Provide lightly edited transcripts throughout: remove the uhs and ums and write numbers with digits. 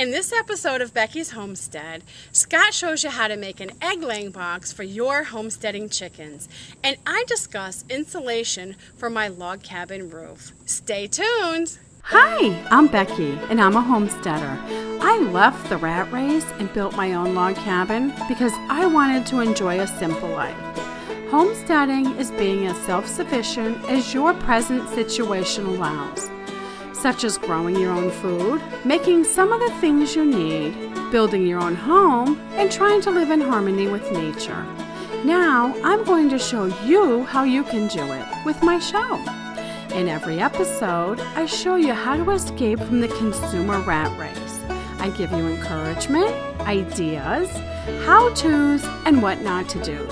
In this episode of Becky's Homestead, Scott shows you how to make an egg-laying box for your homesteading chickens, and I discuss insulation for my log cabin roof. Stay tuned! Hi, I'm Becky, and I'm a homesteader. I left the rat race and built my own log cabin because I wanted to enjoy a simple life. Homesteading is being as self-sufficient as your present situation allows, such as growing your own food, making some of the things you need, building your own home, and trying to live in harmony with nature. Now, I'm going to show you how you can do it with my show. In every episode, I show you how to escape from the consumer rat race. I give you encouragement, ideas, how-tos, and what not to do,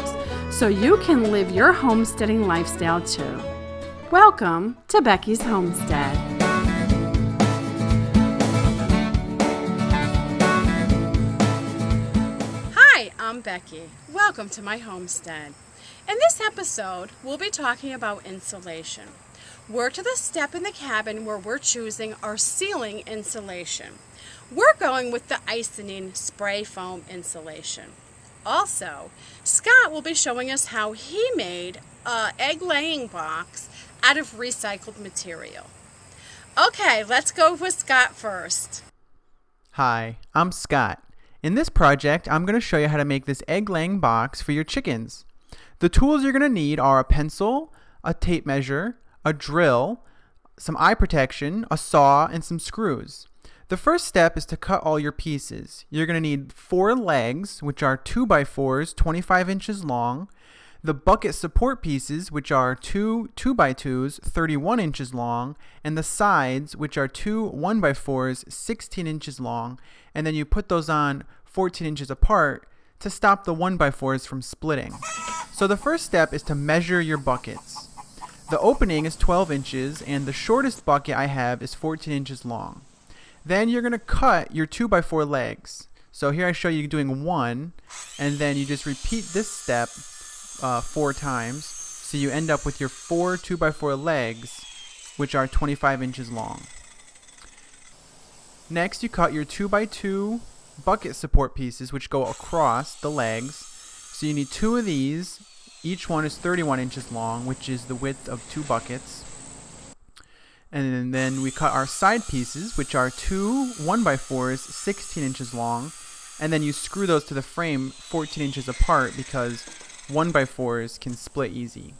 so you can live your homesteading lifestyle too. Welcome to Becky's Homestead. Hi, I'm Becky. Welcome to my homestead. In this episode, we'll be talking about insulation. We're to the step in the cabin where we're choosing our ceiling insulation. We're going with the Icynene spray foam insulation. Also, Scott will be showing us how he made an egg-laying box out of recycled material. Okay, let's go with Scott first. Hi, I'm Scott. In this project, I'm going to show you how to make this egg-laying box for your chickens. The tools you're going to need are a pencil, a tape measure, a drill, some eye protection, a saw, and some screws. The first step is to cut all your pieces. You're going to need 4 legs, which are 2x4s, 25 inches long, the bucket support pieces, which are 2 2x2s, 31 inches long, and the sides, which are 2 1x4s, 16 inches long, and then you put those on 14 inches apart to stop the 1x4s from splitting. So the first step is to measure your buckets. The opening is 12 inches, and the shortest bucket I have is 14 inches long. Then you're going to cut your 2x4 legs. So here I show you doing 1, and then you just repeat this step 4 times. So you end up with your 4 2x4 legs, which are 25 inches long. Next, you cut your 2x2 bucket support pieces, which go across the legs. So you need 2 of these. Each one is 31 inches long, which is the width of 2 buckets. And then we cut our side pieces, which are 2 1x4s, 16 inches long. And then you screw those to the frame 14 inches apart because 1x4s can split easy.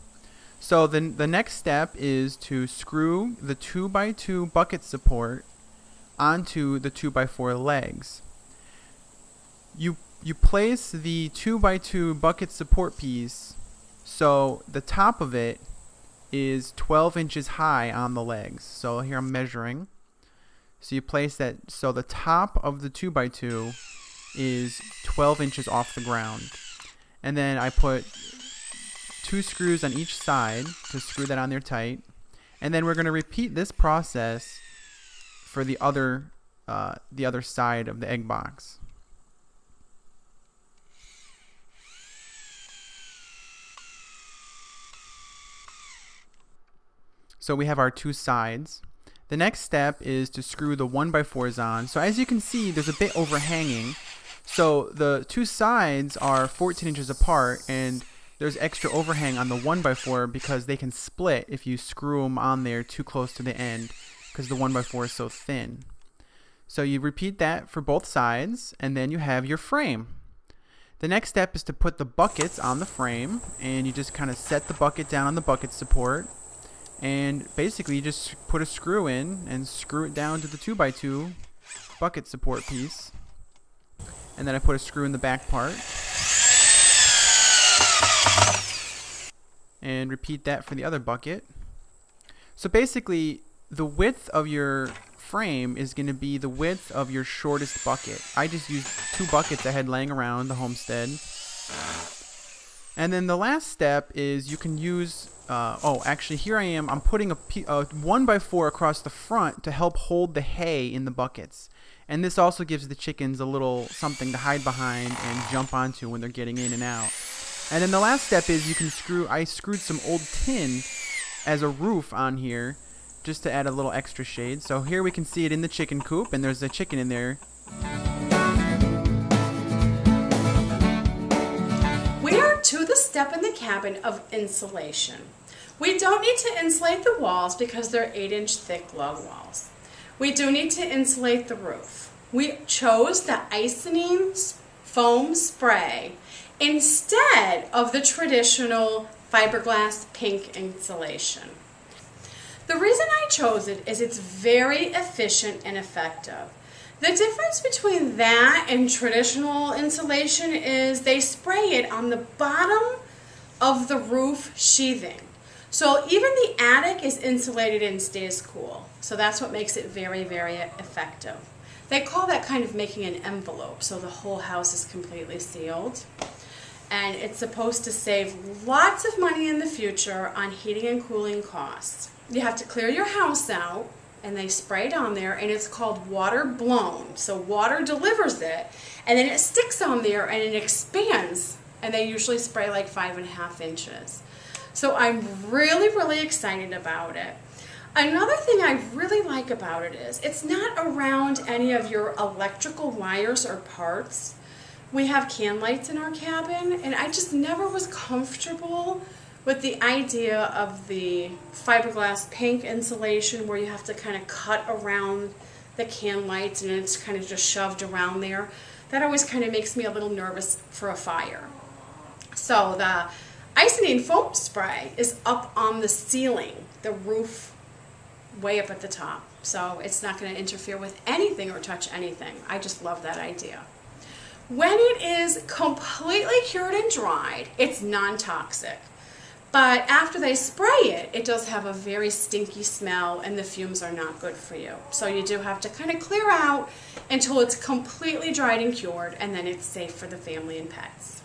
So then the next step is to screw the 2x2 bucket support onto the 2x4 legs. You place the 2x2 bucket support piece so the top of it is 12 inches high on the legs. So here I'm measuring. So you place that so the top of the 2x2 is 12 inches off the ground. And then I put 2 screws on each side to screw that on there tight. And then we're going to repeat this process for the other side of the egg box. So we have our 2 sides. The next step is to screw the 1x4s on. So as you can see, there's a bit overhanging. So the 2 sides are 14 inches apart, and there's extra overhang on the 1x4 because they can split if you screw them on there too close to the end because the 1x4 is so thin. So you repeat that for both sides, and then you have your frame. The next step is to put the buckets on the frame, and you just kind of set the bucket down on the bucket support. And basically you just put a screw in and screw it down to the 2x2 bucket support piece. And then I put a screw in the back part. And repeat that for the other bucket. So basically the width of your frame is going to be the width of your shortest bucket. I just used 2 buckets I had laying around the homestead. And then the last step is you can use actually here I am. I'm putting a 1x4 across the front to help hold the hay in the buckets. And this also gives the chickens a little something to hide behind and jump onto when they're getting in and out. And then the last step is I screwed some old tin as a roof on here just to add a little extra shade. So here we can see it in the chicken coop, and there's a chicken in there step in the cabin of insulation. We don't need to insulate the walls because they're 8-inch thick log walls. We do need to insulate the roof. We chose the Icing foam spray instead of the traditional fiberglass pink insulation. The reason I chose it is it's very efficient and effective. The difference between that and traditional insulation is they spray it on the bottom of the roof sheathing. So even the attic is insulated and stays cool. So that's what makes it very, very effective. They call that kind of making an envelope, so the whole house is completely sealed. And it's supposed to save lots of money in the future on heating and cooling costs. You have to clear your house out, and they spray it on there, and it's called water blown. So water delivers it, and then it sticks on there, and it expands, and they usually spray like 5.5 inches. So I'm really, really excited about it. Another thing I really like about it is it's not around any of your electrical wires or parts. We have can lights in our cabin, and I just never was comfortable with the idea of the fiberglass pink insulation where you have to kind of cut around the can lights and it's kind of just shoved around there. That always kind of makes me a little nervous for a fire. So the Icing foam spray is up on the ceiling, the roof way up at the top. So it's not going to interfere with anything or touch anything. I just love that idea. When it is completely cured and dried, it's non-toxic. But after they spray it, it does have a very stinky smell and the fumes are not good for you. So you do have to kind of clear out until it's completely dried and cured, and then it's safe for the family and pets.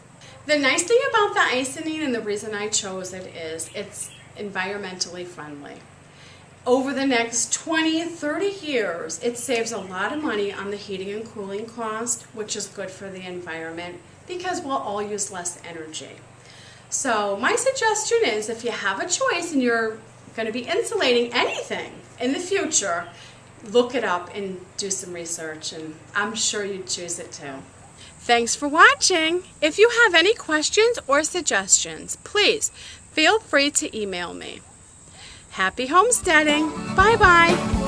The nice thing about the Icing, and the reason I chose it, is it's environmentally friendly. Over the next 20, 30 years, it saves a lot of money on the heating and cooling cost, which is good for the environment because we'll all use less energy. So my suggestion is if you have a choice and you're going to be insulating anything in the future, look it up and do some research, and I'm sure you'd choose it too. Thanks for watching. If you have any questions or suggestions, please feel free to email me. Happy homesteading. Bye-bye.